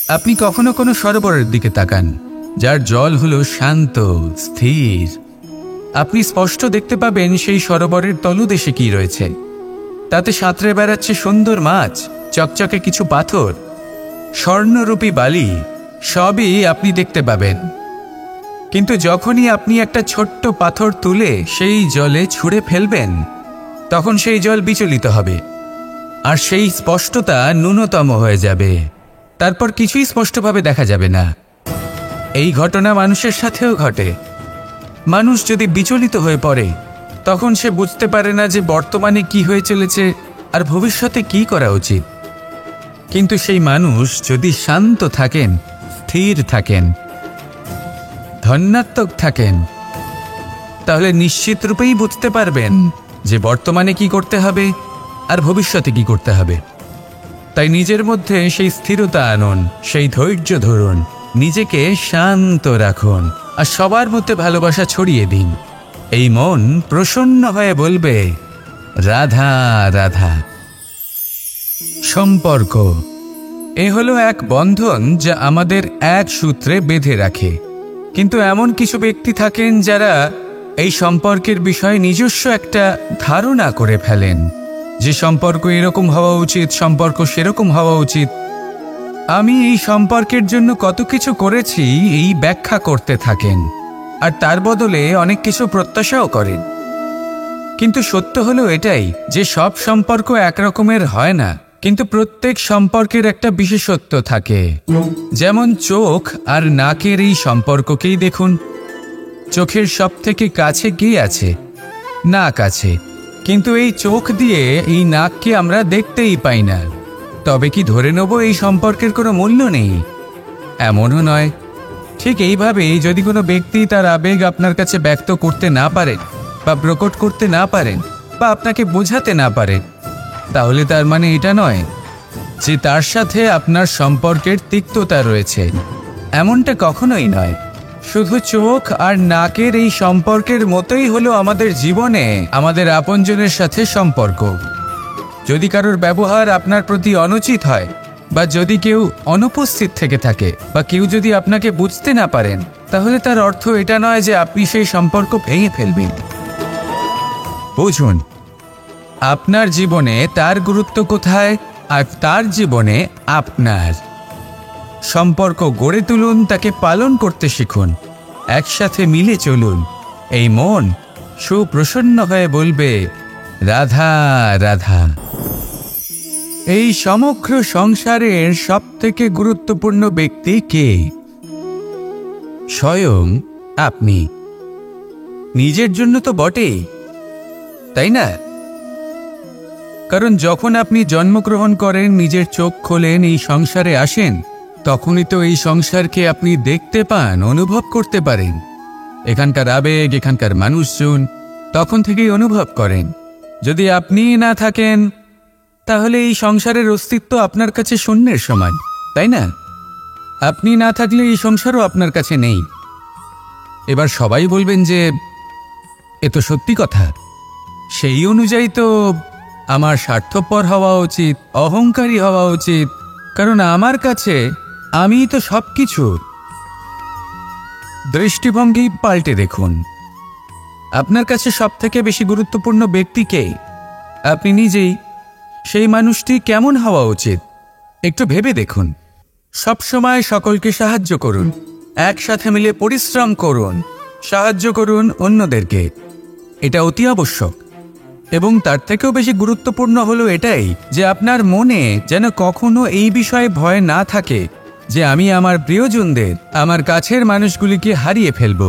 আপনি কখনো কোনো সরোবরের দিকে তাকান যার জল হলো শান্ত, স্থির। আপনি স্পষ্ট দেখতে পাবেন সেই সরোবরের তলদেশে কি রয়েছে। তাতে সাঁতরে বেড়াচ্ছে সুন্দর মাছ, চকচকে কিছু পাথর, স্বর্ণরূপী বালি, সবই আপনি দেখতে পাবেন। কিন্তু যখনই আপনি একটা ছোট্ট পাথর তুলে সেই জলে ছুঁড়ে ফেলবেন, তখন সেই জল বিচলিত হবে আর সেই স্পষ্টতা ন্যূনতম হয়ে যাবে। তারপর কিছুই স্পষ্টভাবে দেখা যাবে না। এই ঘটনা মানুষের সাথেও ঘটে। মানুষ যদি বিচলিত হয়ে পড়ে, তখন সে বুঝতে পারে না যে বর্তমানে কি হয়ে চলেছে আর ভবিষ্যতে কি করা উচিত। কিন্তু সেই মানুষ যদি শান্ত থাকেন, স্থির থাকেন, ধন্যাত্মক থাকেন, তাহলে নিশ্চিত রূপেই বুঝতে পারবেন যে বর্তমানে কি করতে হবে আর ভবিষ্যতে কি করতে হবে। তাই নিজের মধ্যে সেই স্থিরতা আনুন, সেই ধৈর্য ধরুন, নিজেকে শান্ত রাখুন আর সবার মধ্যে ভালোবাসা ছড়িয়ে দিন। এই মন প্রসন্ন হয়ে বলবে, রাধা রাধা। সম্পর্ক এ হলো এক বন্ধন যা আমাদের এক সূত্রে বেঁধে রাখে। কিন্তু এমন কিছু ব্যক্তি থাকেন যারা এই সম্পর্কের বিষয়ে নিজস্ব একটা ধারণা করে ফেলেন যে সম্পর্ক এরকম হওয়া উচিত, সম্পর্ক সেরকম হওয়া উচিত। আমি এই সম্পর্কের জন্য কত কিছু করেছি এই ব্যাখ্যা করতে থাকেন আর তার বদলে অনেক কিছু প্রত্যাশাও করেন। কিন্তু সত্য হলো এটাই যে সব সম্পর্ক একরকমের হয় না, কিন্তু প্রত্যেক সম্পর্কের একটা বিশেষত্ব থাকে। যেমন চোখ আর নাকের এই সম্পর্ককেই দেখুন। চোখের সব থেকে কাছে কে আছে? নাক আছে। কিন্তু এই চোখ দিয়ে এই নাককে আমরা দেখতেই পাই না। তবে কি ধরে নেব এই সম্পর্কের কোনো মূল্য নেই? এমনও নয়। ঠিক এইভাবেই যদি কোনো ব্যক্তি তার আবেগ আপনার কাছে ব্যক্ত করতে না পারেন বা প্রকট করতে না পারেন বা আপনাকে বোঝাতে না পারেন, তাহলে তার মানে এটা নয় যে তার সাথে আপনার সম্পর্কের তিক্ততা রয়েছে। এমনটা কখনোই নয়। শুধু চোখ আর নাকের এই সম্পর্কের মতোই হলো আমাদের জীবনে আমাদের আপনজনের সাথে সম্পর্ক। যদি কারোর ব্যবহার আপনার প্রতি অনুচিত হয় বা যদি কেউ অনুপস্থিত থেকে থাকে বা কেউ যদি আপনাকে বুঝতে না পারেন, তাহলে তার অর্থ এটা নয় যে আপনি সেই সম্পর্ক ভেঙে ফেলবেন। বুঝুন, আপনার জীবনে তার গুরুত্ব কোথায় আর তার জীবনে আপনার। সম্পর্ক গড়ে তুলুন, তাকে পালন করতে শিখুন, একসাথে মিলে চলুন। এই মন সুপ্রসন্ন হয়ে বলবে, রাধা রাধা। এই সমগ্র সংসারের সবথেকে গুরুত্বপূর্ণ ব্যক্তি কে? স্বয়ং আপনি। নিজের জন্য তো বটেই, তাই না? কারণ যখন আপনি জন্মগ্রহণ করেন, নিজের চোখ খোলেন, এই সংসারে আসেন, তখনই তো এই সংসারকে আপনি দেখতে পান, অনুভব করতে পারেন। এখানকার আবেগ, এখানকার মানুষজন তখন থেকেই অনুভব করেন। যদি আপনি না থাকেন, তাহলে এই সংসারের অস্তিত্ব আপনার কাছে শূন্যের সমান, তাই না? আপনি না থাকলে এই সংসারও আপনার কাছে নেই। এবার সবাই বলবেন যে এ তো সত্যি কথা। সেই অনুযায়ী তো আমার স্বার্থপর হওয়া উচিত, অহংকারী হওয়া উচিত, কারণ আমার কাছে আমিই তো সব কিছু। দৃষ্টিভঙ্গি পাল্টে দেখুন। আপনার কাছে সব থেকে বেশি গুরুত্বপূর্ণ ব্যক্তি কে? আপনি নিজেই। সেই মানুষটি কেমন হওয়া উচিত একটু ভেবে দেখুন। সবসময় সকলকে সাহায্য করুন, একসাথে মিলে পরিশ্রম করুন, সাহায্য করুন অন্যদেরকে। এটা অতি আবশ্যক। এবং তার থেকেও বেশি গুরুত্বপূর্ণ হলো এটাই যে আপনার মনে যেন কখনো এই বিষয়ে ভয় না থাকে যে আমি আমার প্রিয়জনদের, আমার কাছের মানুষগুলিকে হারিয়ে ফেলব।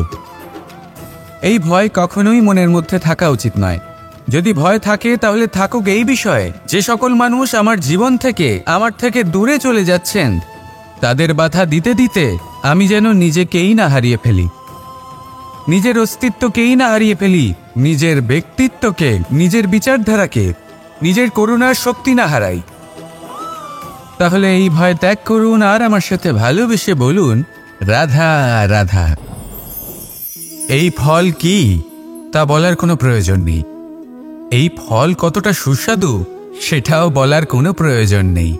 এই ভয় কখনোই মনের মধ্যে থাকা উচিত নয়। যদি ভয় থাকে তাহলে থাকুক এই বিষয়ে যে সকল মানুষ আমার জীবন থেকে, আমার থেকে দূরে চলে যাচ্ছেন, তাদের বাধা দিতে দিতে আমি যেন নিজেকেই না হারিয়ে ফেলি, নিজের অস্তিত্বকেই না হারিয়ে ফেলি, নিজের ব্যক্তিত্বকে, নিজের বিচারধারাকে, নিজের করুণার শক্তি না হারাই। তাহলে এই ভয় ত্যাগ করুন আর আমার সাথে ভালোবেসে বলুন, রাধা রাধা। এই ফল কি তা বলার কোনো প্রয়োজন নেই। এই ফল কতটা সুস্বাদু সেটাও বলার কোনো প্রয়োজন নেই।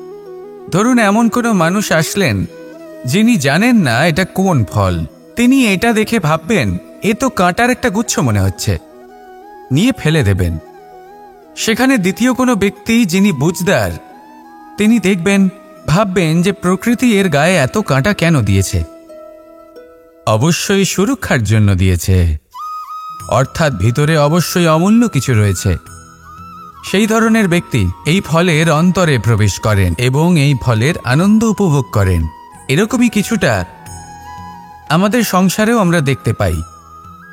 ধরুন এমন কোনো মানুষ আসলেন যিনি জানেন না এটা কোন ফল, তিনি এটা দেখে ভাববেন এ তো কাঁটার একটা গুচ্ছ মনে হচ্ছে, নিয়ে ফেলে দেবেন। সেখানে দ্বিতীয় কোনো ব্যক্তি যিনি বুঝদার, তিনি দেখবেন, ভাববেন যে প্রকৃতি এর গায়ে এত কাঁটা কেন দিয়েছে, অবশ্যই সুরক্ষার জন্য দিয়েছে, অর্থাৎ ভিতরে অবশ্যই অমূল্য কিছু রয়েছে। সেই ধরনের ব্যক্তি এই ফলের অন্তরে প্রবেশ করেন এবং এই ফলের আনন্দ উপভোগ করেন। এরকমই কিছুটা আমাদের সংসারেও আমরা দেখতে পাই।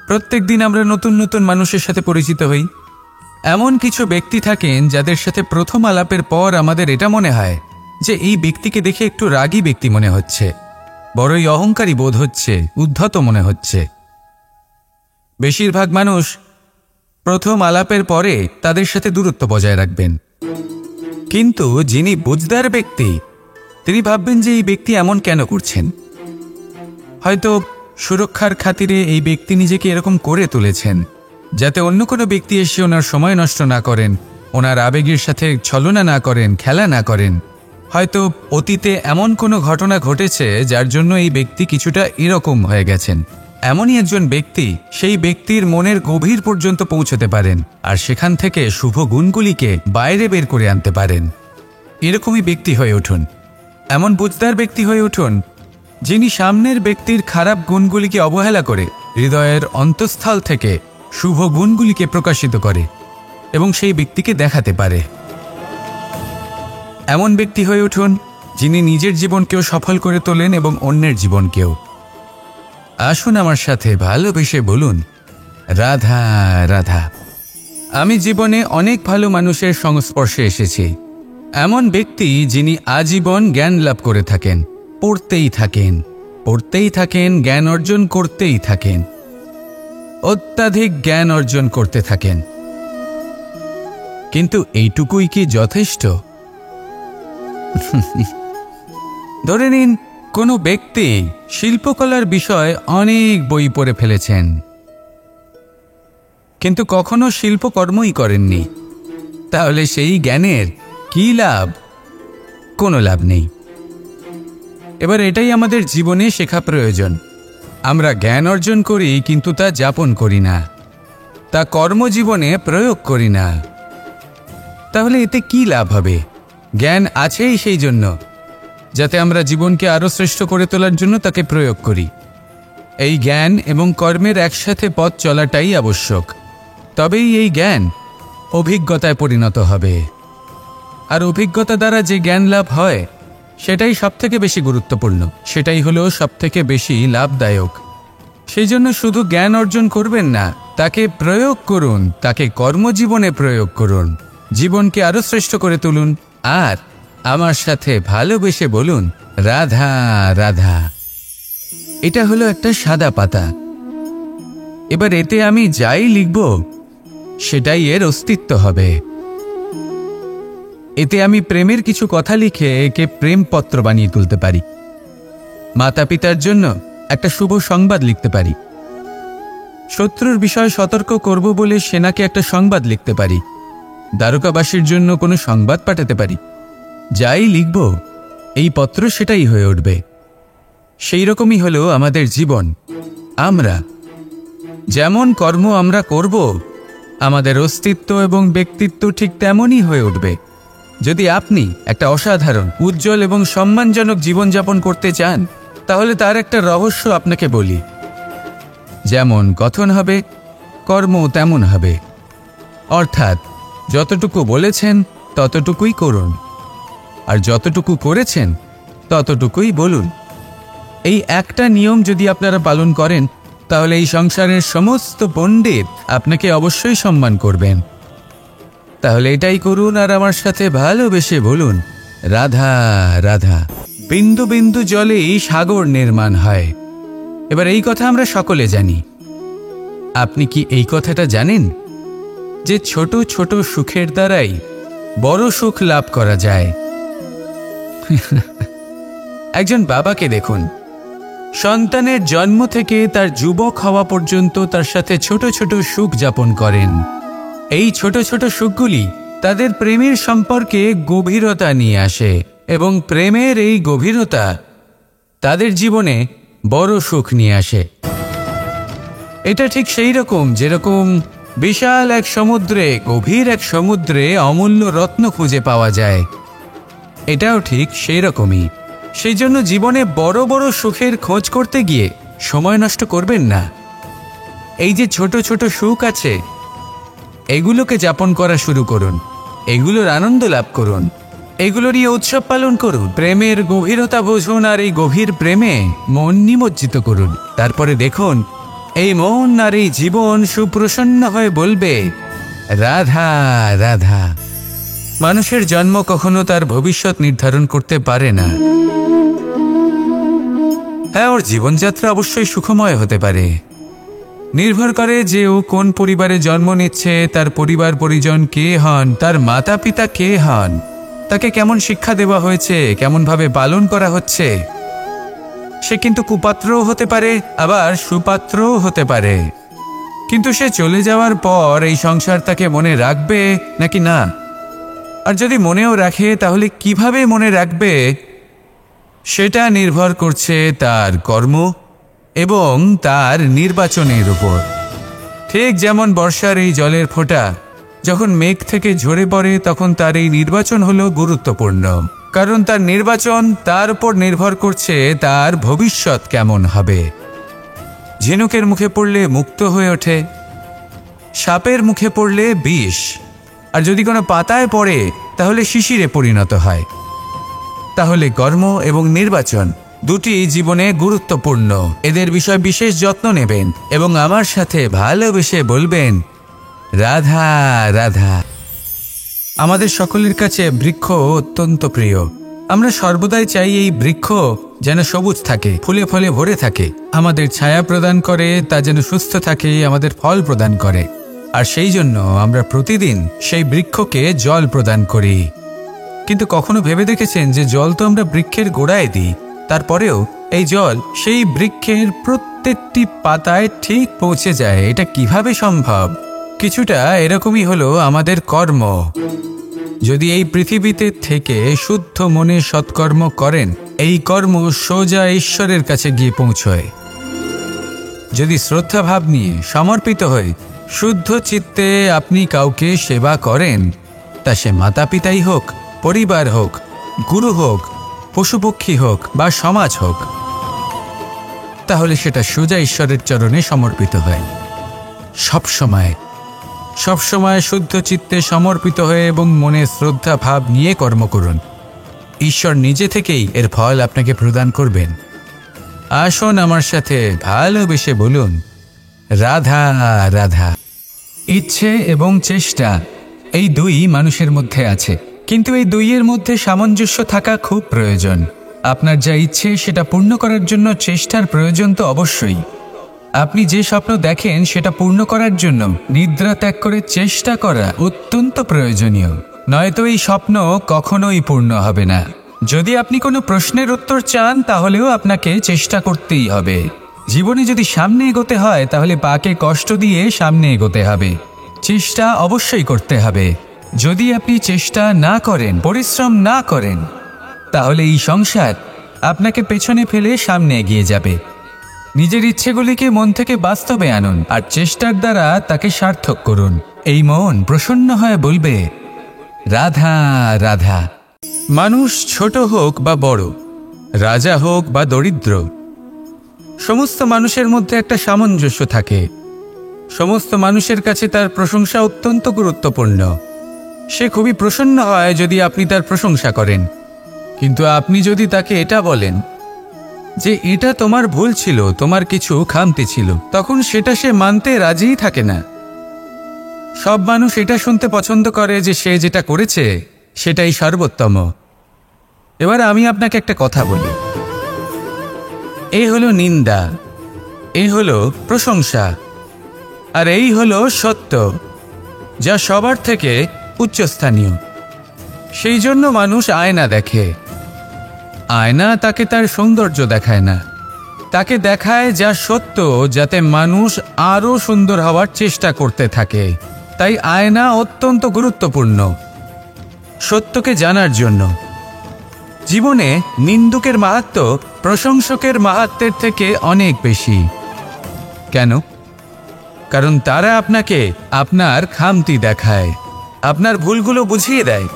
প্রত্যেক দিন আমরা নতুন নতুন মানুষের সাথে পরিচিত হই। এমন কিছু ব্যক্তি থাকেন যাদের সাথে প্রথম আলাপের পর আমাদের এটা মনে হয় যে এই ব্যক্তিকে দেখে একটু রাগী ব্যক্তি মনে হচ্ছে, বড়ই অহংকারী বোধ হচ্ছে, উদ্ধত মনে হচ্ছে। বেশিরভাগ মানুষ প্রথম আলাপের পরে তাদের সাথে দূরত্ব বজায় রাখবেন, কিন্তু যিনি বুঝদার ব্যক্তি তিনি ভাববেন যে এই ব্যক্তি এমন কেন করছেন। হয়তো সুরক্ষার খাতিরে এই ব্যক্তি নিজেকে এরকম করে তুলেছেন যাতে অন্য কোনো ব্যক্তি এসে ওনার সময় নষ্ট না করেন, ওনার আবেগের সাথে ছলনা না করেন, খেলা না করেন। হয়তো অতীতে এমন কোনো ঘটনা ঘটেছে যার জন্য এই ব্যক্তি কিছুটা এরকম হয়ে গেছেন। এমনই একজন ব্যক্তি সেই ব্যক্তির মনের গভীর পর্যন্ত পৌঁছতে পারেন আর সেখান থেকে শুভ গুণগুলিকে বাইরে বের করে আনতে পারেন। এরকমই ব্যক্তি হয়ে উঠুন, এমন বুঝদার ব্যক্তি হয়ে উঠুন যিনি সামনের ব্যক্তির খারাপ গুণগুলিকে অবহেলা করে হৃদয়ের অন্তঃস্থল থেকে শুভ গুণগুলিকে প্রকাশিত করে এবং সেই ব্যক্তিকে দেখাতে পারে। এমন ব্যক্তি হয়ে উঠুন যিনি নিজের জীবনকেও সফল করে তোলেন এবং অন্যের জীবনকেও। আসুন আমার সাথে ভালোবেসে বলুন, রাধা রাধা। আমি জীবনে অনেক ভালো মানুষের সংস্পর্শে এসেছি। এমন ব্যক্তি যিনি আজীবন জ্ঞান লাভ করে থাকেন, পড়তেই থাকেন, পড়তেই থাকেন, জ্ঞান অর্জন করতেই থাকেন, অত্যাধিক জ্ঞান অর্জন করতে থাকেন। কিন্তু এইটুকুই কি যথেষ্ট? ধরে নিন কোনো ব্যক্তি শিল্পকলার বিষয়ে অনেক বই পড়ে ফেলেছেন, কিন্তু কখনো শিল্পকর্মই করেননি। তাহলে সেই জ্ঞানের কি লাভ? কোনো লাভ নেই। এবার এটাই আমাদের জীবনে শেখা প্রয়োজন। আমরা জ্ঞান অর্জন করি কিন্তু তা যাপন করি না, তা কর্মজীবনে প্রয়োগ করি না। তাহলে এতে কি লাভ হবে? জ্ঞান আছেই সেই জন্য যাতে আমরা জীবনকে আরও শ্রেষ্ঠ করে তোলার জন্য তাকে প্রয়োগ করি। এই জ্ঞান এবং কর্মের একসাথে পথ চলাটাই আবশ্যক। তবেই এই জ্ঞান অভিজ্ঞতায় পরিণত হবে। আর অভিজ্ঞতা দ্বারা যে জ্ঞান লাভ হয় সেটাই সবথেকে বেশি গুরুত্বপূর্ণ, সেটাই হলো সবথেকে বেশি লাভদায়ক। সেই জন্য শুধু জ্ঞান অর্জন করবেন না, তাকে প্রয়োগ করুন, তাকে কর্মজীবনে প্রয়োগ করুন, জীবনকে আরও শ্রেষ্ঠ করে তুলুন। আর আমার সাথে ভালোবেসে বলুন, রাধা রাধা। এটা হলো একটা সাদা পাতা। এবার এতে আমি যাই লিখব সেটাই এর অস্তিত্ব হবে। এতে আমি প্রেমের কিছু কথা লিখে একে প্রেমপত্র বানিয়ে তুলতে পারি। মাতা পিতার জন্য একটা শুভ সংবাদ লিখতে পারি। শত্রুর বিষয়ে সতর্ক করব বলে সেনাকে একটা সংবাদ লিখতে পারি। দ্বারকাবাসীর জন্য কোনো সংবাদ পাঠাতে পারি। যাই লিখব এই পত্র সেটাই হয়ে উঠবে। সেই রকমই হলো আমাদের জীবন। আমরা যেমন কর্ম আমরা করব, আমাদের অস্তিত্ব এবং ব্যক্তিত্ব ঠিক তেমনই হয়ে উঠবে। যদি আপনি একটা অসাধারণ, উজ্জ্বল এবং সম্মানজনক জীবনযাপন করতে চান, তাহলে তার একটা রহস্য আপনাকে বলি। যেমন কথন হবে, কর্ম তেমন হবে। অর্থাৎ যতটুকু বলেছেন ততটুকুই করুন, আর যতটুকু করেছেন ততটুকুই বলুন। এই একটা নিয়ম যদি আপনারা পালন করেন, তাহলে এই সংসারের সমস্ত পণ্ডিত আপনাকে অবশ্যই সম্মান করবেন। তাহলে এটাই করুন আর আমার সাথে ভালোবেসে বলুন, রাধা রাধা। বিন্দু বিন্দু জলেই সাগর নির্মাণ হয়। এবার এই কথা আমরা সকলে জানি। আপনি কি এই কথাটা জানেন যে ছোট ছোট সুখের দ্বারাই বড় সুখ লাভ করা যায়? একজন বাবাকে দেখুন, সন্তানের জন্ম থেকে তার যুবক হওয়া পর্যন্ত তার সাথে ছোট ছোট সুখ যাপন করেন। এই ছোট ছোট সুখগুলি তাদের প্রেমের সম্পর্কে গভীরতা নিয়ে আসে এবং প্রেমের এই গভীরতা তাদের জীবনে বড় সুখ নিয়ে আসে। এটা ঠিক সেই রকম যেরকম বিশাল এক সমুদ্রে, গভীর এক সমুদ্রে অমূল্য রত্ন খুঁজে পাওয়া যায়, এটাও ঠিক সেই রকমই। সেই জন্য জীবনে বড় বড় সুখের খোঁজ করতে গিয়ে সময় নষ্ট করবেন না। এই যে ছোট ছোট সুখ আছে, এগুলোকে যাপন করা শুরু করুন, এগুলোর আনন্দ লাভ করুন, এগুলো নিয়ে উৎসব পালন করুন, প্রেমের গভীরতা বুঝুন আর এই গভীর প্রেমে মন নিমজ্জিত করুন। তারপরে দেখুন এই মন আর এই জীবন সুপ্রসন্ন হয়ে বলবে, রাধা রাধা। মানুষের জন্ম কখনো তার ভবিষ্যৎ নির্ধারণ করতে পারে না। হ্যাঁ, ওর জীবনযাত্রা অবশ্যই সুখময় হতে পারে, নির্ভর করে যে ও কোন পরিবারে জন্ম নিচ্ছে, তার পরিবার পরিজন কে হন, তার মাতা পিতা কে হন, তাকে কেমন শিক্ষা দেওয়া হয়েছে, কেমনভাবে পালন করা হচ্ছে। সে কিন্তু কুপাত্রও হতে পারে, আবার সুপাত্রও হতে পারে। কিন্তু সে চলে যাওয়ার পর এই সংসার তাকে মনে রাখবে নাকি না, আর যদি মনেও রাখে তাহলে কিভাবে মনে রাখবে, সেটা নির্ভর করছে তার কর্ম এবং তার নির্বাচনের উপর। ঠিক যেমন বর্ষার এই জলের ফোঁটা যখন মেঘ থেকে ঝরে পড়ে, তখন তার এই নির্বাচন হলো গুরুত্বপূর্ণ, কারণ তার নির্বাচন তার উপর নির্ভর করছে তার ভবিষ্যৎ কেমন হবে। ঝিনুকের মুখে পড়লে মুক্ত হয়ে ওঠে, সাপের মুখে পড়লে বিষ, আর যদি কোনো পাতায় পড়ে তাহলে শিশিরে পরিণত হয়। তাহলে কর্ম এবং নির্বাচন দুটি জীবনে গুরুত্বপূর্ণ। এদের বিষয় বিশেষ যত্ন নেবেন এবং আমার সাথে ভালোবেসে বলবেন, রাধা রাধা। আমাদের সকলের কাছে বৃক্ষ অত্যন্ত প্রিয়। আমরা সর্বদাই চাই এই বৃক্ষ যেন সবুজ থাকে, ফুলে ফলে ভরে থাকে, আমাদের ছায়া প্রদান করে, তা যেন সুস্থ থাকে, আমাদের ফল প্রদান করে। আর সেই জন্য আমরা প্রতিদিন সেই বৃক্ষকে জল প্রদান করি। কিন্তু কখনো ভেবে দেখেছেন যে জল তো আমরা বৃক্ষের গোড়ায় দিই, তারপরেও এই জল সেই বৃক্ষের প্রত্যেকটি পাতায় ঠিক পৌঁছে যায়? এটা কিভাবে সম্ভব? কিছুটা এরকমই হলো আমাদের কর্ম। যদি এই পৃথিবীতে থেকে শুদ্ধ মনে সৎকর্ম করেন, এই কর্ম সোজা ঈশ্বরের কাছে গিয়ে পৌঁছয়। যদি শ্রদ্ধাভাব নিয়ে সমর্পিত হয়ে শুদ্ধ চিত্তে আপনি কাউকে সেবা করেন, তা সে মাতা পিতাই হোক, পরিবার হোক, গুরু হোক, পশুপক্ষী হোক বা সমাজ হোক, তাহলে সেটা সোজা ঈশ্বরের চরণে সমর্পিত হয়। সবসময় শুদ্ধ চিত্তে সমর্পিত হয়ে এবং মনে শ্রদ্ধা ভাব নিয়ে কর্ম করুন। ঈশ্বর নিজে থেকেই এর ফল আপনাকে প্রদান করবেন। আসুন আমার সাথে ভালোবেসে বলুন, রাধা রাধা। ইচ্ছে এবং চেষ্টা এই দুই মানুষের মধ্যে আছে, কিন্তু এই দুইয়ের মধ্যে সামঞ্জস্য থাকা খুব প্রয়োজন। আপনার যা ইচ্ছে সেটা পূর্ণ করার জন্য চেষ্টার প্রয়োজন তো অবশ্যই। আপনি যে স্বপ্ন দেখেন সেটা পূর্ণ করার জন্য নিদ্রা ত্যাগ করে চেষ্টা করা অত্যন্ত প্রয়োজনীয়, নয়তো এই স্বপ্ন কখনোই পূর্ণ হবে না। যদি আপনি কোনো প্রশ্নের উত্তর চান তাহলেও আপনাকে চেষ্টা করতেই হবে। জীবনে যদি সামনে এগোতে হয় তাহলে পাকে কষ্ট দিয়ে সামনে এগোতে হবে, চেষ্টা অবশ্যই করতে হবে। যদি আপনি চেষ্টা না করেন, পরিশ্রম না করেন, তাহলে এই সংসার আপনাকে পেছনে ফেলে সামনে এগিয়ে যাবে। নিজের ইচ্ছেগুলিকে মন থেকে বাস্তবে আনুন আর চেষ্টার দ্বারা তাকে সার্থক করুন। এই মন প্রসন্ন হয়ে বলবে, রাধা রাধা। মানুষ ছোট হোক বা বড়, রাজা হোক বা দরিদ্র, সমস্ত মানুষের মধ্যে একটা সামঞ্জস্য থাকে। সমস্ত মানুষের কাছে তার প্রশংসা অত্যন্ত গুরুত্বপূর্ণ। সে খুবই প্রসন্ন হয় যদি আপনি তার প্রশংসা করেন, কিন্তু আপনি যদি তাকে এটা বলেন যে এটা তোমার ভুল ছিল, তোমার কিছু খামতি ছিল, তখন সেটা সে মানতে রাজিই থাকে না। সব মানুষ এটা শুনতে পছন্দ করে যে সে যেটা করেছে সেটাই সর্বোত্তম। এবার আমি আপনাকে একটা কথা বলি, এই হলো নিন্দা, এই হলো প্রশংসা, আর এই হলো সত্য, যা সবার থেকে উচ্চস্থানীয়। সেই জন্য মানুষ আয়না দেখে। আয়না তাকে তার সৌন্দর্য দেখায় না, তাকে দেখায় যা সত্য, যাতে মানুষ আরও সুন্দর হওয়ার চেষ্টা করতে থাকে। তাই আয়না অত্যন্ত গুরুত্বপূর্ণ সত্যকে জানার জন্য। জীবনে নিন্দুকের মাহাত্ম্য প্রশংসকের মাহাত্ম্যের থেকে অনেক বেশি। কেন? কারণ তারা আপনাকে আপনার খামতি দেখায়, আপনার ভুলগুলো বুঝিয়ে দেয়,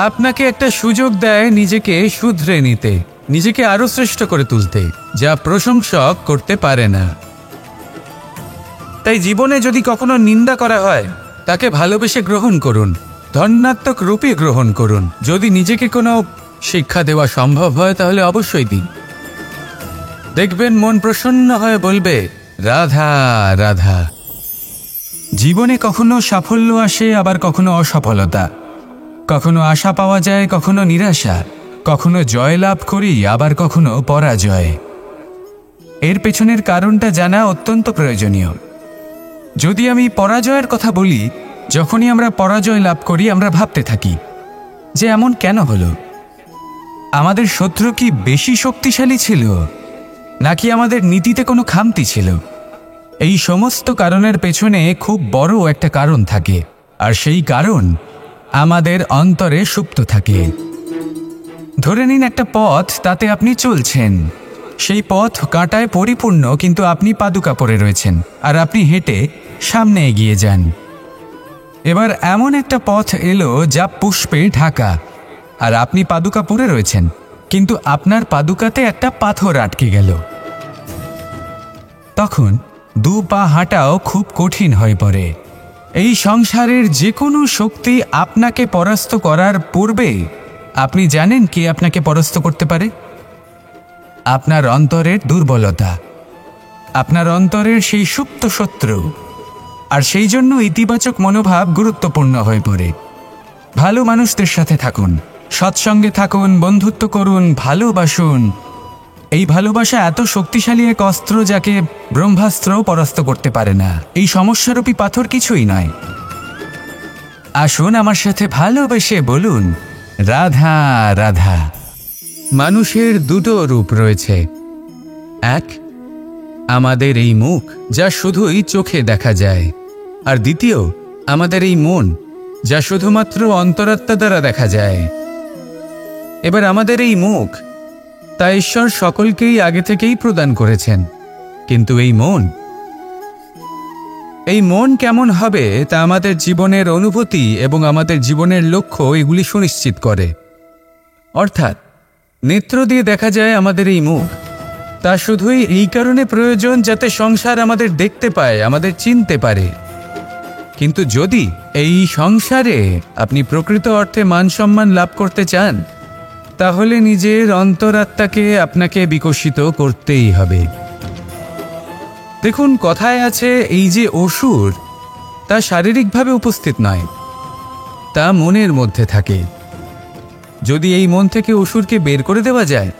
আপনাকে একটা সুযোগ দেয় নিজেকে শুধরে নিতে, নিজেকে আরো শ্রেষ্ঠ করে তুলতে, যা প্রশংসক করতে পারে না। তাই জীবনে যদি কখনো নিন্দা করা হয়, তাকে ভালোবেসে গ্রহণ করুন, ধন্যাত্মক রূপে গ্রহণ করুন। যদি নিজেকে কোনো শিক্ষা দেওয়া সম্ভব হয় তাহলে অবশ্যই দিন। দেখবেন মন প্রসন্ন হয়ে বলবে, রাধা রাধা। জীবনে কখনো সাফল্য আসে, আবার কখনো অসফলতা, কখনো আশা পাওয়া যায়, কখনো নিরাশা, কখনো জয় লাভ করি, আবার কখনো পরাজয়। এর পেছনের কারণটা জানা অত্যন্ত প্রয়োজনীয়। যদি আমি পরাজয়ের কথা বলি, যখনই আমরা পরাজয় লাভ করি আমরা ভাবতে থাকি যে এমন কেন হলো? আমাদের শত্রু কি বেশি শক্তিশালী ছিল, নাকি আমাদের নীতিতে কোনো খামতি ছিল? এই সমস্ত কারণের পেছনে খুব বড় একটা কারণ থাকে, আর সেই কারণ আমাদের অন্তরে সুপ্ত থাকে। ধরে নিন একটা পথ, তাতে আপনি চলছেন, সেই পথ কাঁটায় পরিপূর্ণ, কিন্তু আপনি পাদুকা পরে রয়েছেন আর আপনি হেঁটে সামনে এগিয়ে যান। এবার এমন একটা পথ এলো যা পুষ্পে ঢাকা, আর আপনি পাদুকা পরে রয়েছেন, কিন্তু আপনার পাদুকাতে একটা পাথর আটকে গেল। তখন দু পা হাঁটাও খুব কঠিন হয়ে পড়ে। এই সংসারের যে কোনো শক্তি আপনাকে পরাস্ত করার পূর্বে আপনি জানেন কে আপনাকে পরাস্ত করতে পারে? আপনার অন্তরের দুর্বলতা, আপনার অন্তরের সেই সুপ্ত শত্রু। আর সেই জন্য ইতিবাচক মনোভাব গুরুত্বপূর্ণ হয়ে পড়ে। ভালো মানুষদের সাথে থাকুন, সৎসঙ্গে থাকুন, বন্ধুত্ব করুন, ভালোবাসুন। এই ভালোবাসা এত শক্তিশালী এক অস্ত্র যাকে ব্রহ্মাস্ত্রও পরাস্ত করতে পারে না। এই সমস্যারূপী পাথর কিছুই নয়। আসুন আমার সাথে ভালোবেসে বলুন, রাধা রাধা। মানুষের দুটো রূপ রয়েছে। এক, আমাদের এই মুখ, যা শুধুই চোখে দেখা যায়, আর দ্বিতীয় আমাদের এই মন, যা শুধুমাত্র অন্তরাত্মা দ্বারা দেখা যায়। এবার আমাদের এই মুখ, তা ঈশ্বর সকলকেই আগে থেকেই প্রদান করেছেন, কিন্তু এই মন কেমন হবে তা আমাদের জীবনের অনুভূতি এবং আমাদের জীবনের লক্ষ্য এগুলি সুনিশ্চিত করে। অর্থাৎ নেত্র দিয়ে দেখা যায় আমাদের এই মুখ, তা শুধুই এই কারণে প্রয়োজন যাতে সংসার আমাদের দেখতে পায়, আমাদের চিনতে পারে। কিন্তু যদি এই সংসারে আপনি প্রকৃত অর্থে মান সম্মান লাভ করতে চান, তাহলে নিজের অন্তরাত্মাকে আপনাকে বিকশিত করতেই হবে। দেখুন, কথায় আছে এই যে অসুর, তা শারীরিকভাবে উপস্থিত নয়, তা মনের মধ্যে থাকে। যদি এই মন থেকে অসুরকে বের করে দেওয়া যায়,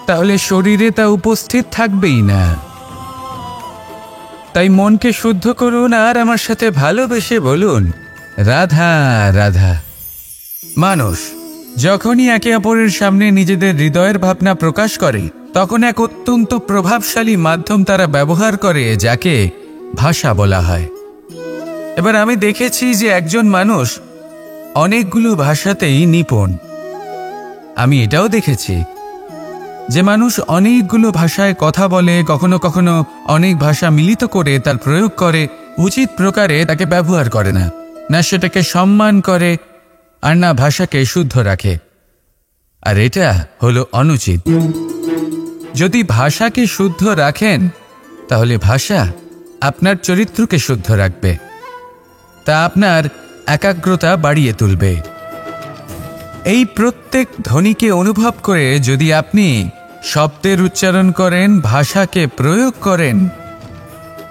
তাহলে শরীরে তা উপস্থিত থাকবেই না। তাই মনকে শুদ্ধ করুন আর আমার সাথে ভালোবেসে বলুন, রাধা রাধা। মানুষ যখনই একে অপরের সামনে নিজেদের হৃদয়ের ভাবনা প্রকাশ করে, তখন এক অত্যন্ত প্রভাবশালী মাধ্যম তারা ব্যবহার করে, যাকে ভাষা বলা হয়। এবার আমি দেখেছি যে একজন মানুষ অনেকগুলো ভাষাতেই নিপুণ। আমি এটাও দেখেছি যে মানুষ অনেকগুলো ভাষায় কথা বলে, কখনো কখনো অনেক ভাষা মিলিত করে তার প্রয়োগ করে, উচিত প্রকারে তাকে ব্যবহার করে না, না সেটাকে সম্মান করে, আর না ভাষাকে শুদ্ধ রাখে। আর এটা হলো অনুচিত। যদি ভাষাকে শুদ্ধ রাখেন, তাহলে ভাষা আপনার চরিত্রকে শুদ্ধ রাখবে, তা আপনার একাগ্রতা বাড়িয়ে তুলবে। এই প্রত্যেক ধ্বনিকে অনুভব করে যদি আপনি শব্দের উচ্চারণ করেন, ভাষাকে প্রয়োগ করেন,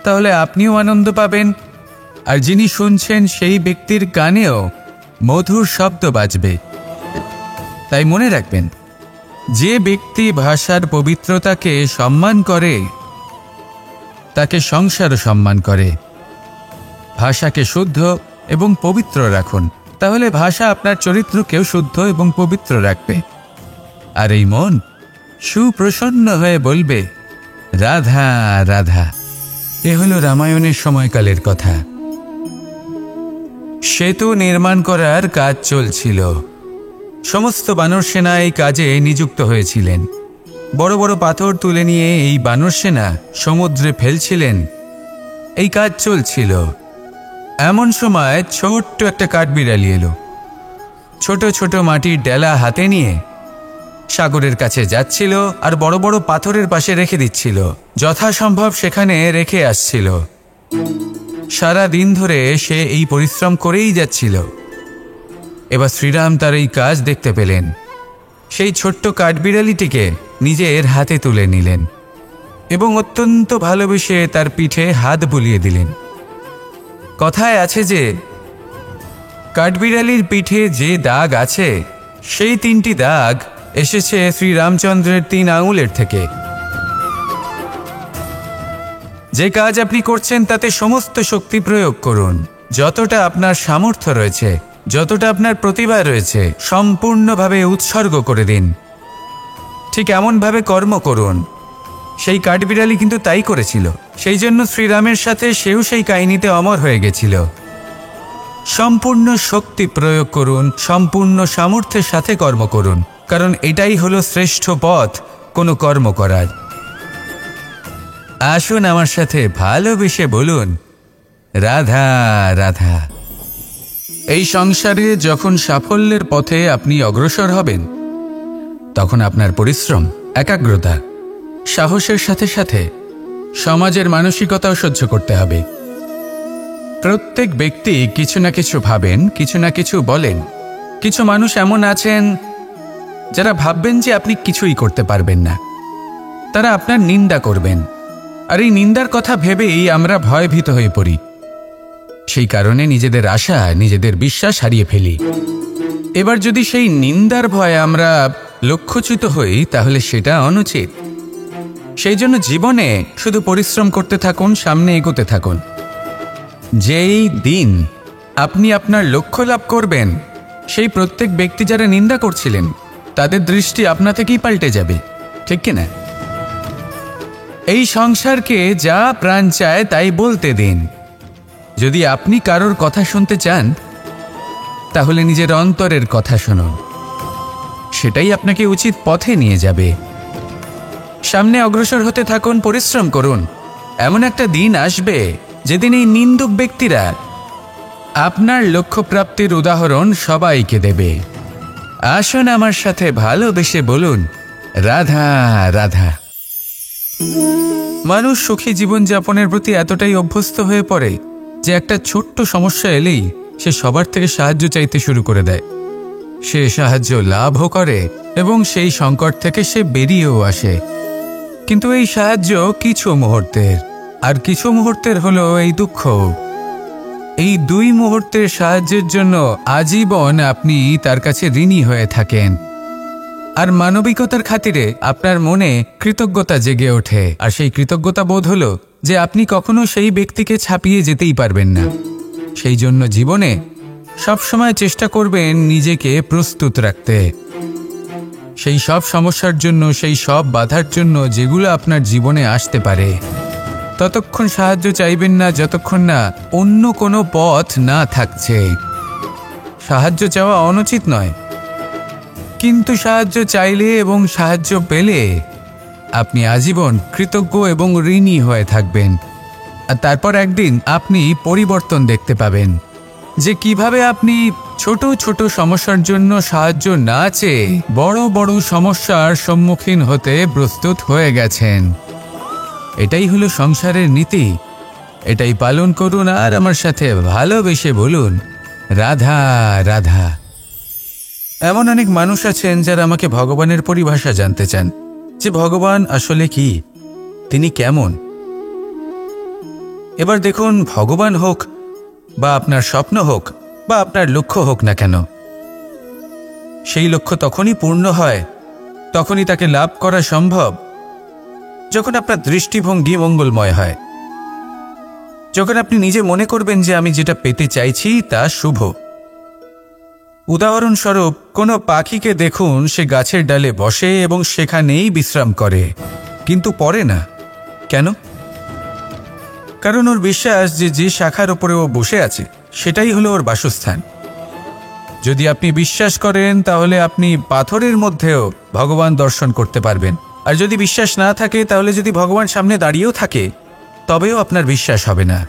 তাহলে আপনিও আনন্দ পাবেন, আর যিনি শুনছেন সেই ব্যক্তির কানেও মধুর শব্দ বাজবে। তাই মনে রাখবেন, যে ব্যক্তি ভাষার পবিত্রতাকে সম্মান করে, তাকে সংসারও সম্মান করে। ভাষাকে শুদ্ধ এবং পবিত্র রাখুন, তাহলে ভাষা আপনার চরিত্রকেও শুদ্ধ এবং পবিত্র রাখবে। আর এই মন সুপ্রসন্ন হয়ে বলবে, রাধা রাধা। এ হলো রামায়ণের সময়কালের কথা। সেতু নির্মাণ করার কাজ চলছিল। সমস্ত বানর সেনা এই কাজে নিযুক্ত হয়েছিলেন। বড় বড় পাথর তুলে নিয়ে এই বানর সেনা সমুদ্রে ফেলছিলেন। এই কাজ চলছিল। এমন সময় ছোট্ট একটা কাঠবিড়ালি এলো। ছোট ছোট মাটির ডেলা হাতে নিয়ে সাগরের কাছে যাচ্ছিল আর বড় বড় পাথরের পাশে রেখে দিচ্ছিল, যথাসম্ভব সেখানে রেখে আসছিল। সারা দিন ধরে সে এই পরিশ্রম করেই যাচ্ছিল। এবার শ্রীরাম তার এই কাজ দেখতে পেলেন। সেই ছোট্ট কাঠবিড়ালিটিকে নিজের হাতে তুলে নিলেন এবং অত্যন্ত ভালোবেসে তার পিঠে হাত বুলিয়ে দিলেন। কথায় আছে যে কাঠবিড়ালির পিঠে যে দাগ আছে সেই 3টি দাগ এসেছে শ্রীরামচন্দ্রের 3 আঙুলের থেকে। যে কাজ আপনি করছেন তাতে সমস্ত শক্তি প্রয়োগ করুন, যতটা আপনার সামর্থ্য রয়েছে, যতটা আপনার প্রতিভা রয়েছে, সম্পূর্ণভাবে উৎসর্গ করে দিন। ঠিক এমনভাবে কর্ম করুন। সেই কাঠবিড়ালি কিন্তু তাই করেছিল। সেই জন্য শ্রীরামের সাথে সেও সেই কাহিনীতে অমর হয়ে গেছিল। সম্পূর্ণ শক্তি প্রয়োগ করুন, সম্পূর্ণ সামর্থ্যের সাথে কর্ম করুন, কারণ এটাই হলো শ্রেষ্ঠ পথ কোনো কর্ম করার। আসুন আমার সাথে ভালোবেসে বলুন, রাধা রাধা। এই সংসারে যখন সাফল্যের পথে আপনি অগ্রসর হবেন, তখন আপনার পরিশ্রম, একাগ্রতা, সাহসের সাথে সাথে সমাজের মানসিকতাও সহ্য করতে হবে। প্রত্যেক ব্যক্তি কিছু না কিছু ভাবেন, কিছু না কিছু বলেন। কিছু মানুষ এমন আছেন যারা ভাববেন যে আপনি কিছুই করতে পারবেন না। তারা আপনার নিন্দা করবেন, আর এই নিন্দার কথা ভেবেই আমরা ভয়ভীত হয়ে পড়ি। সেই কারণে নিজেদের আশা, নিজেদের বিশ্বাস হারিয়ে ফেলি। এবার যদি সেই নিন্দার ভয়ে আমরা লক্ষ্যচ্যুত হই, তাহলে সেটা অনুচিত। সেই জন্য জীবনে শুধু পরিশ্রম করতে থাকুন, সামনে এগোতে থাকুন। যেই দিন আপনি আপনার লক্ষ্য লাভ করবেন, সেই প্রত্যেক ব্যক্তি যারা নিন্দা করছিলেন তাদের দৃষ্টি আপনা থেকেই পাল্টে যাবে, ঠিক কিনা? এই সংসারকে যা প্রাণ চায় তাই বলতে দিন। যদি আপনি কারোর কথা শুনতে চান, তাহলে নিজের অন্তরের কথা শুনুন। সেটাই আপনাকে উচিত পথে নিয়ে যাবে। সামনে অগ্রসর হতে থাকুন, পরিশ্রম করুন। এমন একটা দিন আসবে যেদিন এই নিন্দুক ব্যক্তিরা আপনার লক্ষ্যপ্রাপ্তির উদাহরণ সবাইকে দেবে। আসুন আমার সাথে ভালোবেসে বলুন, রাধা রাধা। মানুষ সুখী জীবনযাপনের প্রতি এতটাই অভ্যস্ত হয়ে পড়ে যে একটা ছোট্ট সমস্যা এলেই সে সবার থেকে সাহায্য চাইতে শুরু করে দেয়। সে সাহায্য লাভও করে এবং সেই সংকট থেকে সে বেরিয়েও আসে। কিন্তু এই সাহায্য কিছু মুহূর্তের, আর কিছু মুহূর্তের হলো এই দুঃখ। এই 2 মুহূর্তের সাহায্যের জন্য আজীবন আপনি তার কাছে ঋণী হয়ে থাকেন। আর মানবিকতার খাতিরে আপনার মনে কৃতজ্ঞতা জেগে ওঠে। আর সেই কৃতজ্ঞতা বোধ হলো যে আপনি কখনো সেই ব্যক্তিকে ছাপিয়ে যেতেই পারবেন না। সেই জন্য জীবনে সবসময় চেষ্টা করবেন নিজেকে প্রস্তুত রাখতে সেই সব সমস্যার জন্য, সেই সব বাধার জন্য যেগুলো আপনার জীবনে আসতে পারে। ততক্ষণ সাহায্য চাইবেন না যতক্ষণ না অন্য কোনো পথ না থাকছে। সাহায্য চাওয়া অনুচিত নয়, কিন্তু সাহায্য চাইলে এবং সাহায্য পেলে আপনি আজীবন কৃতজ্ঞ এবং ঋণী হয়ে থাকবেন। আর তারপর একদিন আপনি পরিবর্তন দেখতে পাবেন যে কিভাবে আপনি ছোট ছোট সমস্যার জন্য সাহায্য না চেয়ে বড় বড় সমস্যার সম্মুখীন হতে প্রস্তুত হয়ে গেছেন। এটাই হলো সংসারের নীতি। এটাই পালন করুন আর আমার সাথে ভালোবেসে বলুন, রাধা রাধা। এমন অনেক মানুষ আছেন যারা আমাকে ভগবানের পরিভাষা জানতে চান, যে ভগবান আসলে কি, তিনি কেমন। এবার দেখুন, ভগবান হোক বা আপনার স্বপ্ন হোক বা আপনার লক্ষ্য হোক না কেন, সেই লক্ষ্য তখনই পূর্ণ হয়, তখনই তাকে লাভ করা সম্ভব যখন আপনার দৃষ্টিভঙ্গি মঙ্গলময় হয়। যখন আপনি নিজে মনে করবেন যে আমি যেটা পেতে চাইছি তা শুভ। উদাহরণস্বরূপ, কোনো পাখিকে দেখুন, সে গাছের ডালে বসে এবং সেখানেই বিশ্রাম করে, কিন্তু পড়ে না। কেন? কারণ ওর বিশ্বাস যে যে শাখার ওপরে ও বসে আছে সেটাই হলো ওর বাসস্থান। যদি আপনি বিশ্বাস করেন তাহলে আপনি পাথরের মধ্যেও ভগবান দর্শন করতে পারবেন। আর যদি বিশ্বাস না থাকে তাহলে যদি ভগবান সামনে দাঁড়িয়েও থাকে তবেও আপনার বিশ্বাস হবে না।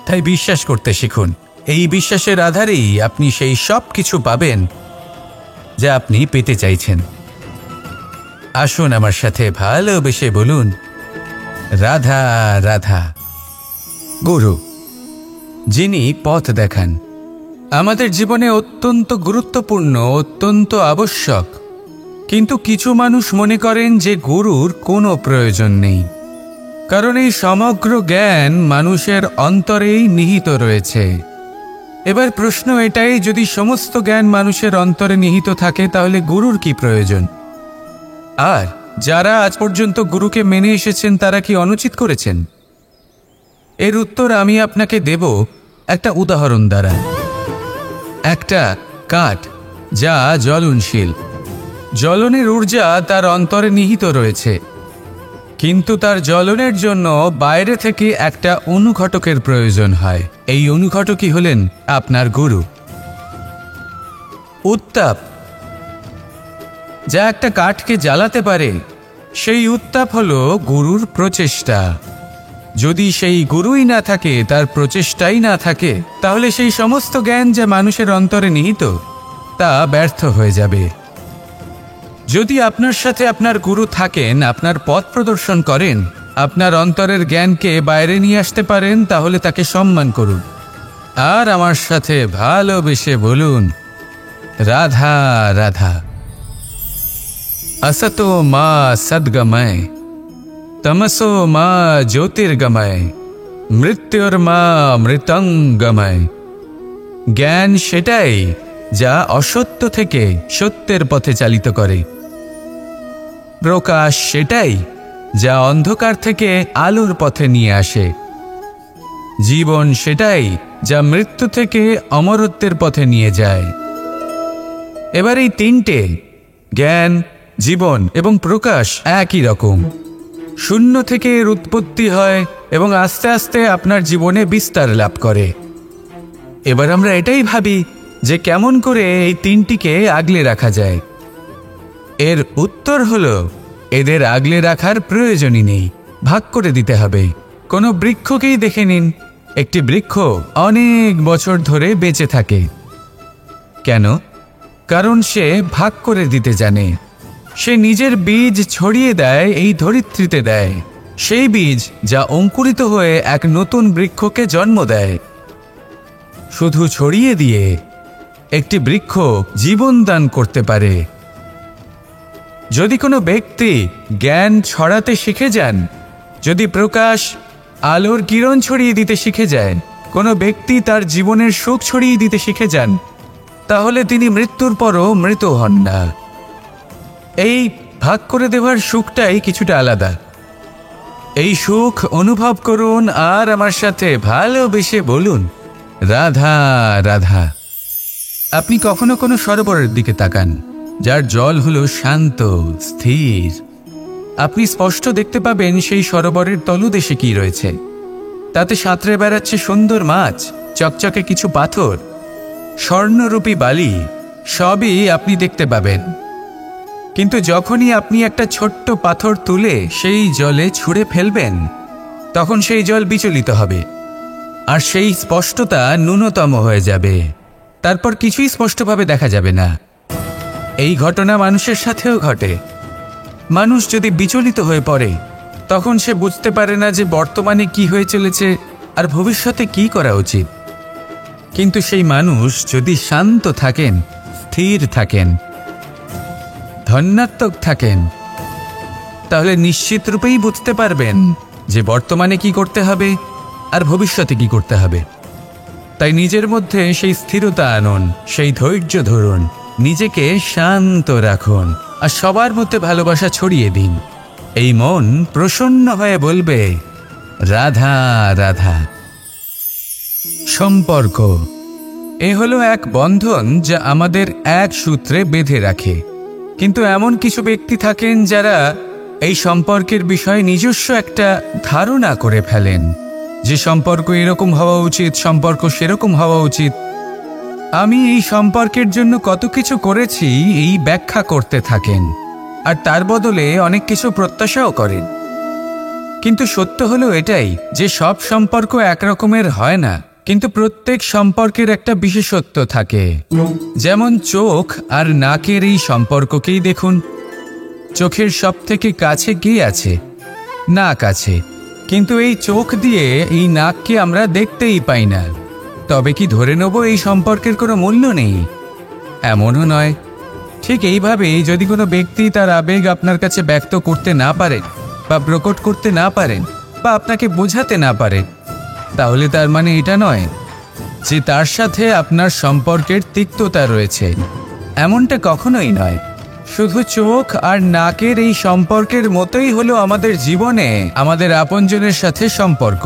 তাই বিশ্বাস করতে শিখুন। এই বিশ্বাসের আধারেই আপনি সেই সব কিছু পাবেন যা আপনি পেতে চাইছেন। আসুন আমার সাথে ভালোবেসে বলুন, রাধা রাধা। গুরু, যিনি পথ দেখান, আমাদের জীবনে অত্যন্ত গুরুত্বপূর্ণ, অত্যন্ত আবশ্যক। কিন্তু কিছু মানুষ মনে করেন যে গুরুর কোনো প্রয়োজন নেই, কারণ এই সমগ্র জ্ঞান মানুষের অন্তরেই নিহিত রয়েছে। এবার প্রশ্ন এটাই, যদি সমস্ত জ্ঞান মানুষের অন্তরে নিহিত থাকে তাহলে গুরুর কি প্রয়োজন? আর যারা আজ পর্যন্ত গুরুকে মেনে এসেছেন তারা কি অনুচিত করেছেন? এর উত্তর আমি আপনাকে দেব একটা উদাহরণ দ্বারা। একটা কাঠ যা জ্বলনশীল, জ্বলনের ঊর্জা তার অন্তরে নিহিত রয়েছে, কিন্তু তার জ্বলনের জন্য বাইরে থেকে একটা অনুঘটকের প্রয়োজন হয়। এই অনুঘটকই হলেন আপনার গুরু। উত্তাপ যা একটা কাঠকে জ্বালাতে পারে, সেই উত্তাপ হলো গুরুর প্রচেষ্টা। যদি সেই গুরুই না থাকে, তার প্রচেষ্টাই না থাকে, তাহলে সেই সমস্ত জ্ঞান যা মানুষের অন্তরে নিহিত তা ব্যর্থ হয়ে যাবে। যদি আপনার সাথে আপনার গুরু থাকেন, আপনার পথ প্রদর্শন করেন, আপনার অন্তরের জ্ঞানকে বাইরে নিয়ে আসতে পারেন, তাহলে তাকে সম্মান করুন। আর আমার সাথে ভালোবেসে বলুন, রাধা রাধা। असतो मा सद्गमय, तमसो मा ज्योतिर्गमय, मृत्युर्मा मृतंगमय। জ্ঞান সেটাই যা অসত্য থেকে সত্যের পথে চালিত করে। প্রকাশ সেটাই যা অন্ধকার থেকে আলোর পথে নিয়ে আসে। জীবন সেটাই যা মৃত্যু থেকে অমরত্বের পথে নিয়ে যায়। এবার এই তিনটে, জ্ঞান, জীবন এবং প্রকাশ, একই রকম। শূন্য থেকে এর উৎপত্তি হয় এবং আস্তে আস্তে আপনার জীবনে বিস্তার লাভ করে। এবার আমরা এটাই ভাবি যে কেমন করে এই তিনটিকে আগলে রাখা যায়। এর উত্তর হলো, এদের আগলে রাখার প্রয়োজনই নেই, ভাগ করে দিতে হবে। কোনো বৃক্ষকেই দেখে নিন, একটি বৃক্ষ অনেক বছর ধরে বেঁচে থাকে। কেন? কারণ সে ভাগ করে দিতে জানে। সে নিজের বীজ ছড়িয়ে দেয়, এই ধরিত্রীতে দেয়, সেই বীজ যা অঙ্কুরিত হয়ে এক নতুন বৃক্ষকে জন্ম দেয়। শুধু ছড়িয়ে দিয়ে একটি বৃক্ষ জীবন দান করতে পারে। যদি কোনো ব্যক্তি জ্ঞান ছড়াতে শিখে যান, যদি প্রকাশ, আলোর কিরণ ছড়িয়ে দিতে শিখে যায়, কোনো ব্যক্তি তার জীবনের সুখ ছড়িয়ে দিতে শিখে যান, তাহলে তিনি মৃত্যুর পরও মৃত হন না। এই ভাগ করে দেওয়ার সুখটাই কিছুটা আলাদা। এই সুখ অনুভব করুন আর আমার সাথে ভালোবেসে বলুন, রাধা রাধা। আপনি কখনো কোনো সরোবরের দিকে তাকান, যার জল হলো শান্ত, স্থির। আপনি স্পষ্ট দেখতে পাবেন সেই সরোবরের তলদেশে কি রয়েছে। তাতে সাঁতরে বেড়াচ্ছে সুন্দর মাছ, চকচকে কিছু পাথর, স্বর্ণরূপী বালি, সবই আপনি দেখতে পাবেন। কিন্তু যখনই আপনি একটা ছোট্ট পাথর তুলে সেই জলে ছুঁড়ে ফেলবেন, তখন সেই জল বিচলিত হবে আর সেই স্পষ্টতা ন্যূনতম হয়ে যাবে। তারপর কিছুই স্পষ্টভাবে দেখা যাবে না। এই ঘটনা মানুষের সাথেও ঘটে। মানুষ যদি বিচলিত হয়ে পড়ে, তখন সে বুঝতে পারে না যে বর্তমানে কি হয়ে চলেছে আর ভবিষ্যতে কি করা উচিত। কিন্তু সেই মানুষ যদি শান্ত থাকেন, স্থির থাকেন, ধন্যাত্মক থাকেন, তাহলে নিশ্চিত রূপেই বুঝতে পারবেন যে বর্তমানে কি করতে হবে আর ভবিষ্যতে কি করতে হবে। তাই নিজের মধ্যে সেই স্থিরতা আনুন, সেই ধৈর্য ধরুন, নিজেকে শান্ত রাখুন আর সবার মধ্যে ভালোবাসা ছড়িয়ে দিন। এই মন প্রসন্ন হয়ে বলবে, রাধা রাধা। সম্পর্ক এ হলো এক বন্ধন যা আমাদের এক সূত্রে বেঁধে রাখে। কিন্তু এমন কিছু ব্যক্তি থাকেন যারা এই সম্পর্কের বিষয়ে নিজস্ব একটা ধারণা করে ফেলেন যে সম্পর্ক এরকম হওয়া উচিত, সম্পর্ক সেরকম হওয়া উচিত। আমি এই সম্পর্কের জন্য কত কিছু করেছি এই ব্যাখ্যা করতে থাকেন, আর তার বদলে অনেক কিছু প্রত্যাশাও করেন। কিন্তু সত্য হলো এটাই যে সব সম্পর্ক একরকমের হয় না, কিন্তু প্রত্যেক সম্পর্কের একটা বিশেষত্ব থাকে। যেমন চোখ আর নাকের এই সম্পর্ককেই দেখুন। চোখের সব থেকে কাছে কে আছে? নাক আছে, কিন্তু এই চোখ দিয়ে এই নাককে আমরা দেখতেই পাই না। তবে কি ধরে নেব এই সম্পর্কের কোনো মূল্য নেই? এমনও নয়। ঠিক এইভাবেই যদি কোনো ব্যক্তি তার আবেগ আপনার কাছে ব্যক্ত করতে না পারেন, বা প্রকট করতে না পারেন, বা আপনাকে বোঝাতে না পারেন, তাহলে তার মানে এটা নয় যে তার সাথে আপনার সম্পর্কের তিক্ততা রয়েছে। এমনটা কখনোই নয়। শুধু চোখ আর নাকের এই সম্পর্কের মতোই হলো আমাদের জীবনে আমাদের আপনজনের সাথে সম্পর্ক।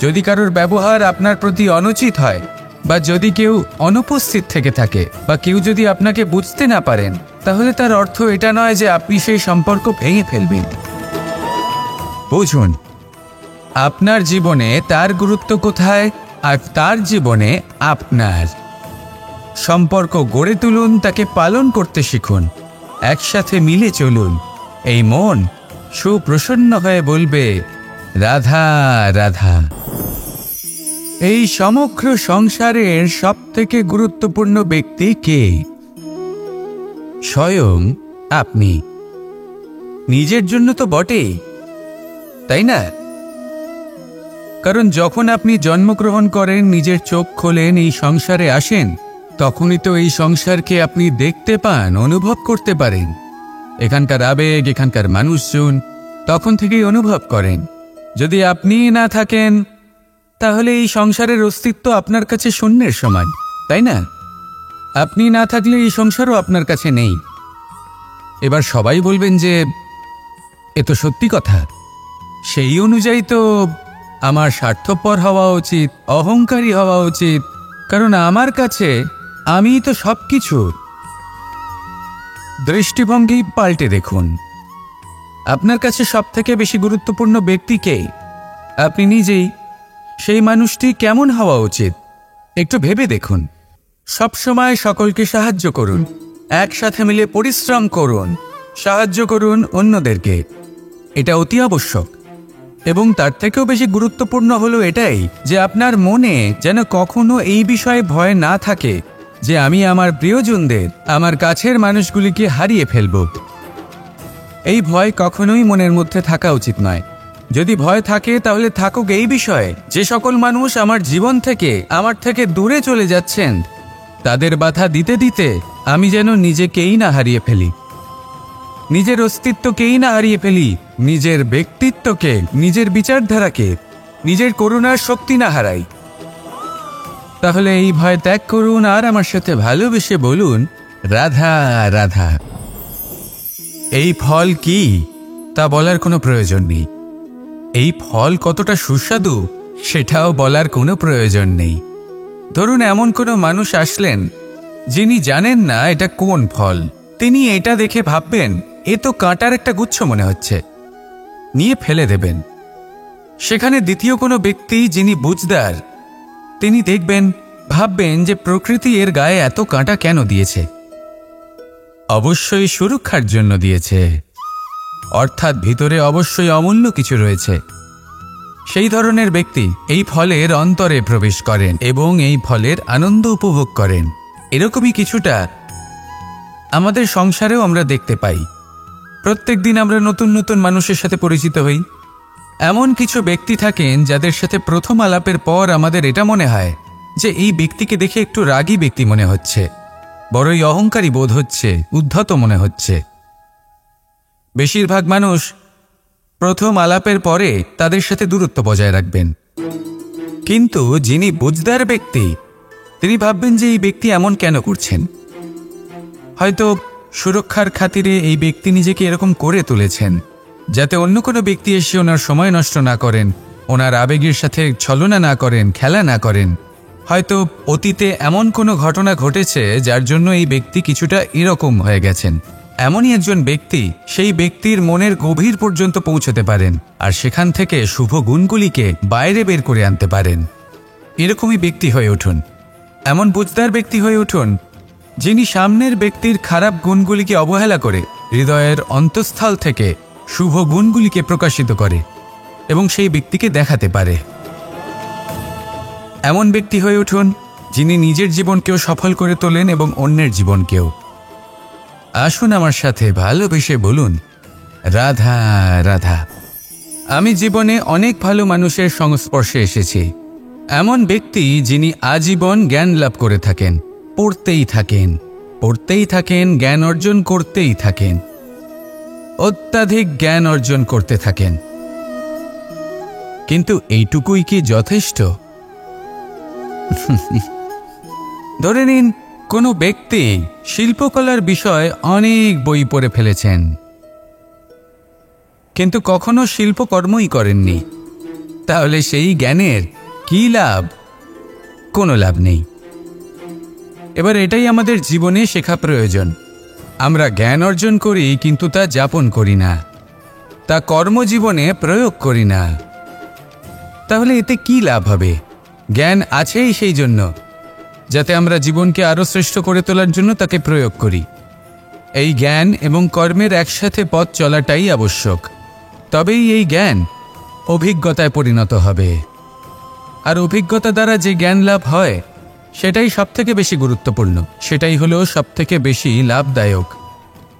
যদি কারোর ব্যবহার আপনার প্রতি অনুচিত হয়, বা যদি কেউ অনুপস্থিত থেকে থাকে, বা কেউ যদি আপনাকে বুঝতে না পারেন, তাহলে তার অর্থ এটা নয় যে আপনি সেই সম্পর্ক ভেঙে ফেলবেন। বুঝুন, আপনার জীবনে তার গুরুত্ব কোথায়, আর তার জীবনে আপনার। সম্পর্ক গড়ে তুলুন, তাকে পালন করতে শিখুন, একসাথে মিলে চলুন। এই মন সুপ্রসন্ন হয়ে বলবে, রাধা রাধা। এই সমগ্র সংসারের সবথেকে গুরুত্বপূর্ণ ব্যক্তি কে? স্বয়ং আপনি। নিজের জন্য তো বটেই, তাই না? কারণ যখন আপনি জন্মগ্রহণ করেন, নিজের চোখ খোলেন, এই সংসারে আসেন, তখনই তো এই সংসারকে আপনি দেখতে পান, অনুভব করতে পারেন। এখানকার আবেগ, এখানকার মানুষজন তখন থেকেই অনুভব করেন। যদি আপনি না থাকেন, তাহলে এই সংসারের অস্তিত্ব আপনার কাছে শূন্যের সমান, তাই না? আপনি না থাকলে এই সংসারও আপনার কাছে নেই। এবার সবাই বলবেন যে এ তো সত্যি কথা। সেই অনুযায়ী তো আমার স্বার্থপর হওয়া উচিত, অহংকারী হওয়া উচিত, কারণ আমার কাছে আমিই তো সব কিছু। দৃষ্টিভঙ্গি পাল্টে দেখুন। আপনার কাছে সব থেকে বেশি গুরুত্বপূর্ণ ব্যক্তি কে? আপনি নিজেই। সেই মানুষটি কেমন হওয়া উচিত একটু ভেবে দেখুন। সবসময় সকলকে সাহায্য করুন, একসাথে মিলে পরিশ্রম করুন, সাহায্য করুন অন্যদেরকে। এটা অতি আবশ্যক। এবং তার থেকেও বেশি গুরুত্বপূর্ণ হলো এটাই যে আপনার মনে যেন কখনো এই বিষয়ে ভয় না থাকে যে আমি আমার প্রিয়জনদের, আমার কাছের মানুষগুলিকে হারিয়ে ফেলব। এই ভয় কখনোই মনের মধ্যে থাকা উচিত নয়। যদি ভয় থাকে তাহলে থাকুক এই বিষয়ে যে সকল মানুষ আমার জীবন থেকে, আমার থেকে দূরে চলে যাচ্ছেন, তাদের বাধা দিতে দিতে আমি যেন নিজেকেই না হারিয়ে ফেলি, নিজের অস্তিত্বকেই না হারিয়ে ফেলি, নিজের ব্যক্তিত্বকে, নিজের বিচারধারাকে, নিজের করুণার শক্তি না হারাই। তাহলে এই ভয় ত্যাগ করুন আর আমার সাথে ভালোবেসে বলুন, রাধা রাধা। এই ফল কি তা বলার কোনো প্রয়োজন নেই। এই ফল কতটা সুস্বাদু সেটাও বলার কোনো প্রয়োজন নেই। ধরুন এমন কোনো মানুষ আসলেন যিনি জানেন না এটা কোন ফল। তিনি এটা দেখে ভাববেন এ তো কাঁটার একটা গুচ্ছ মনে হচ্ছে, নিয়ে ফেলে দেবেন। সেখানে দ্বিতীয় কোনো ব্যক্তি যিনি বুঝদার, তিনি দেখবেন, ভাববেন যে প্রকৃতি এর গায়ে এত কাঁটা কেন দিয়েছে? অবশ্যই সুরক্ষার জন্য দিয়েছে, অর্থাৎ ভিতরে অবশ্যই অমূল্য কিছু রয়েছে। সেই ধরনের ব্যক্তি এই ফলের অন্তরে প্রবেশ করেন এবং এই ফলের আনন্দ উপভোগ করেন। এরকমই কিছুটা আমাদের সংসারেও আমরা দেখতে পাই। প্রত্যেক দিন আমরা নতুন নতুন মানুষের সাথে পরিচিত হই। এমন কিছু ব্যক্তি থাকেন যাদের সাথে প্রথম আলাপের পর আমাদের এটা মনে হয় যে এই ব্যক্তিকে দেখে একটু রাগী ব্যক্তি মনে হচ্ছে, বড়ই অহংকারী বোধ হচ্ছে, উদ্ধত মনে হচ্ছে। বেশিরভাগ মানুষ প্রথম আলাপের পরে তাদের সাথে দূরত্ব বজায় রাখবেন। কিন্তু যিনি বুঝদার ব্যক্তি, তিনি ভাববেন যে এই ব্যক্তি এমন কেন করছেন। হয়তো সুরক্ষার খাতিরে এই ব্যক্তি নিজেকে এরকম করে তুলেছেন যাতে অন্য কোনো ব্যক্তি এসে ওনার সময় নষ্ট না করেন, ওনার আবেগের সাথে ছলনা না করেন, খেলা না করেন। হয়তো অতীতে এমন কোনো ঘটনা ঘটেছে যার জন্য এই ব্যক্তি কিছুটা এরকম হয়ে গেছেন। এমনই একজন ব্যক্তি সেই ব্যক্তির মনের গভীর পর্যন্ত পৌঁছতে পারেন আর সেখান থেকে শুভ গুণগুলিকে বাইরে বের করে আনতে পারেন। এরকমই ব্যক্তি হয়ে উঠুন। এমন বুঝদার ব্যক্তি হয়ে উঠুন যিনি সামনের ব্যক্তির খারাপ গুণগুলিকে অবহেলা করে হৃদয়ের অন্তঃস্থল থেকে শুভ গুণগুলিকে প্রকাশিত করে এবং সেই ব্যক্তিকে দেখাতে পারে। এমন ব্যক্তি হয়ে উঠুন যিনি নিজের জীবনকেও সফল করে তোলেন এবং অন্যের জীবনকেও। আসুন আমার সাথে ভালোবেসে বলুন, রাধা রাধা। আমি জীবনে অনেক ভালো মানুষের সংস্পর্শে এসেছি। এমন ব্যক্তি যিনি আজীবন জ্ঞান লাভ করে থাকেন, পড়তেই থাকেন, জ্ঞান অর্জন করতেই থাকেন, অত্যাধিক জ্ঞান অর্জন করতে থাকেন। কিন্তু এইটুকুই কি যথেষ্ট? ধরে নিন কোনো ব্যক্তি শিল্পকলার বিষয়ে অনেক বই পড়ে ফেলেছেন, কিন্তু কখনো শিল্পকর্মই করেননি। তাহলে সেই জ্ঞানের কি লাভ? কোনো লাভ নেই। এবার এটাই আমাদের জীবনে শেখা প্রয়োজন। আমরা জ্ঞান অর্জন করি কিন্তু তা যাপন করি না, তা কর্মজীবনে প্রয়োগ করি না। তাহলে এতে কি লাভ হবে? জ্ঞান আছেই সেই জন্য যাতে আমরা জীবনকে আরও শ্রেষ্ঠ করে তোলার জন্য তাকে প্রয়োগ করি। এই জ্ঞান এবং কর্মের একসাথে পথ চলাটাই আবশ্যক। তবেই এই জ্ঞান অভিজ্ঞতায় পরিণত হবে। আর অভিজ্ঞতা দ্বারা যে জ্ঞান লাভ হয় সেটাই সবথেকে বেশি গুরুত্বপূর্ণ, সেটাই হলো সবথেকে বেশি লাভদায়ক।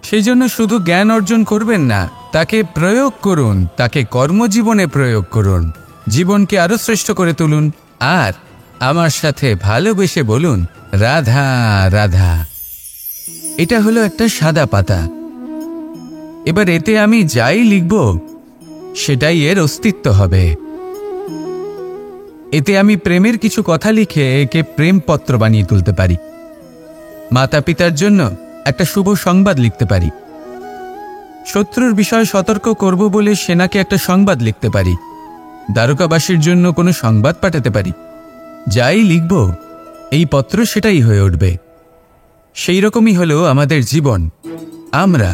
সেই জন্য শুধু জ্ঞান অর্জন করবেন না, তাকে প্রয়োগ করুন, তাকে কর্মজীবনে প্রয়োগ করুন, জীবনকে আরও শ্রেষ্ঠ করে তুলুন। আর আমার সাথে ভালোবেসে বলুন, রাধা রাধা। এটা হলো একটা সাদা পাতা। এবার এতে আমি যাই লিখব সেটাই এর অস্তিত্ব হবে। এতে আমি প্রেমের কিছু কথা লিখে একে প্রেমপত্র বানিয়ে তুলতে পারি। মাতা পিতার জন্য একটা শুভ সংবাদ লিখতে পারি। শত্রুর বিষয়ে সতর্ক করব বলে সেনাকে একটা সংবাদ লিখতে পারি। দ্বারকাবাসীর জন্য কোনো সংবাদ পাঠাতে পারি। যাই লিখব এই পত্র সেটাই হয়ে উঠবে। সেই রকমই হলো আমাদের জীবন। আমরা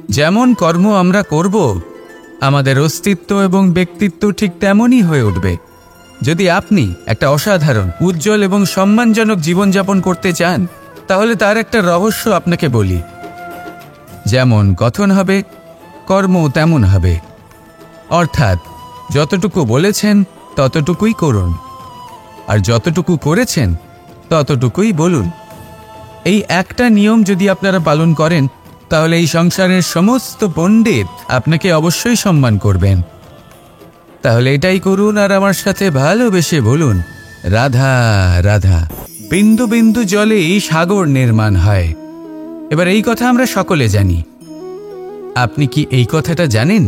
যেমন কর্ম আমরা করব, আমাদের অস্তিত্ব এবং ব্যক্তিত্ব ঠিক তেমনই হয়ে উঠবে। যদি আপনি একটা অসাধারণ, উজ্জ্বল এবং সম্মানজনক জীবনযাপন করতে চান, তাহলে তার একটা রহস্য আপনাকে বলি। যেমন কথন হবে, কর্ম তেমন হবে। অর্থাৎ যতটুকু বলেছেন ততটুকুই করুন, আর যতটুকু করেছেন ততটুকুই বলুন। এই একটা নিয়ম যদি আপনারা পালন করেন, তাহলে এই সংসারের সমস্ত পণ্ডিত আপনাকে অবশ্যই সম্মান করবেন। তাহলে এটাই করুন আর আমার সাথে ভালোবেসে বলুন, রাধা রাধা। বিন্দু বিন্দু জলেই সাগর নির্মাণ হয়। এবার এই কথা আমরা সকলে জানি। আপনি কি এই কথাটা জানেন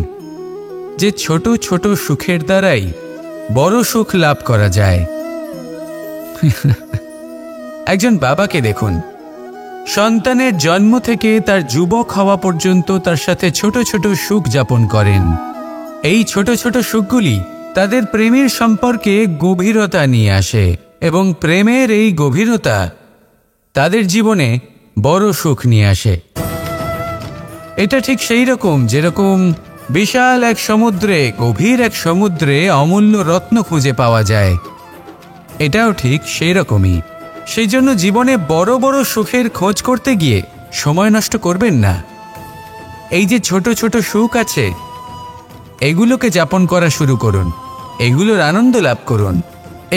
যে ছোট ছোট সুখের দ্বারাই বড় সুখ লাভ করা যায়? একজন বাবাকে দেখুন, সন্তানের জন্ম থেকে তার যুবক হওয়া পর্যন্ত তার সাথে ছোট ছোট সুখ যাপন করেন। এই ছোট ছোট সুখগুলি তাদের প্রেমের সম্পর্কে গভীরতা নিয়ে আসে এবং প্রেমের এই গভীরতা তাদের জীবনে বড় সুখ নিয়ে আসে। এটা ঠিক সেই রকম যেরকম বিশাল এক সমুদ্রে, গভীর এক সমুদ্রে অমূল্য রত্ন খুঁজে পাওয়া যায়। এটাও ঠিক সেই রকমই। সেই জন্য জীবনে বড় বড় সুখের খোঁজ করতে গিয়ে সময় নষ্ট করবেন না। এই যে ছোট ছোট সুখ আছে, এগুলোকে যাপন করা শুরু করুন, এগুলোর আনন্দ লাভ করুন,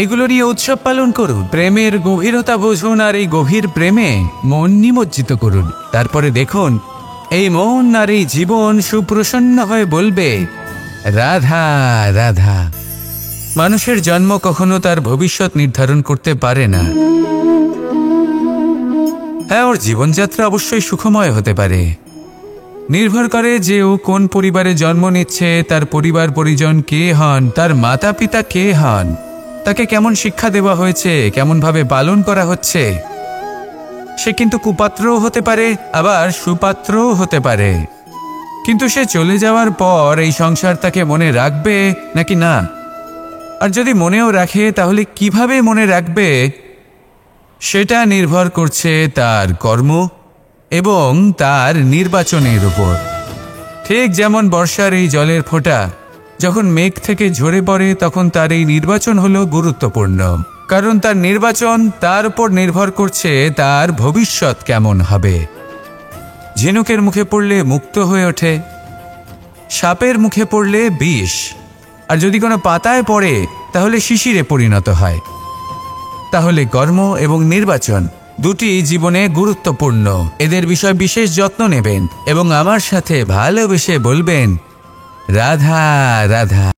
এগুলোরই উৎসব পালন করুন। প্রেমের গভীরতা বুঝুন আর এই গভীর প্রেমে মন নিমজ্জিত করুন। তারপরে দেখুন এই মন আর এই জীবন সুপ্রসন্ন হয়ে বলবে, রাধা রাধা। মানুষের জন্ম কখনো তার ভবিষ্যৎ নির্ধারণ করতে পারে না। হ্যাঁ, ওর জীবনযাত্রা অবশ্যই সুখময় হতে পারে। নির্ভর করে যে ও কোন পরিবারে জন্ম নিচ্ছে, তার পরিবার পরিজন কে হন, তার মাতা পিতা কে হন, তাকে কেমন শিক্ষা দেওয়া হয়েছে, কেমনভাবে পালন করা হচ্ছে। সে কিন্তু কুপাত্রও হতে পারে, আবার সুপাত্রও হতে পারে। কিন্তু সে চলে যাওয়ার পর এই সংসার তাকে মনে রাখবে নাকি না? আর যদি মনেও রাখে, তাহলে কিভাবে মনে রাখবে সেটা নির্ভর করছে তার কর্ম এবং তার নির্বাচনের উপর। ঠিক যেমন বর্ষার এই জলের ফোঁটা যখন মেঘ থেকে ঝরে পড়ে, তখন তার এই নির্বাচন হলো গুরুত্বপূর্ণ। কারণ তার নির্বাচন তার উপর নির্ভর করছে তার ভবিষ্যৎ কেমন হবে। ঝিনুকের মুখে পড়লে মুক্ত হয়ে ওঠে, সাপের মুখে পড়লে বিষ, আর যদি কোনো পাতায় পড়ে তাহলে শিশিরে পরিণত হয়। তাহলে কর্ম এবং নির্বাচন দুটি জীবনে গুরুত্বপূর্ণ। এদের বিষয়ে বিশেষ যত্ন নেবেন এবং আমার সাথে ভালোবেসে বলবেন রাধা রাধা।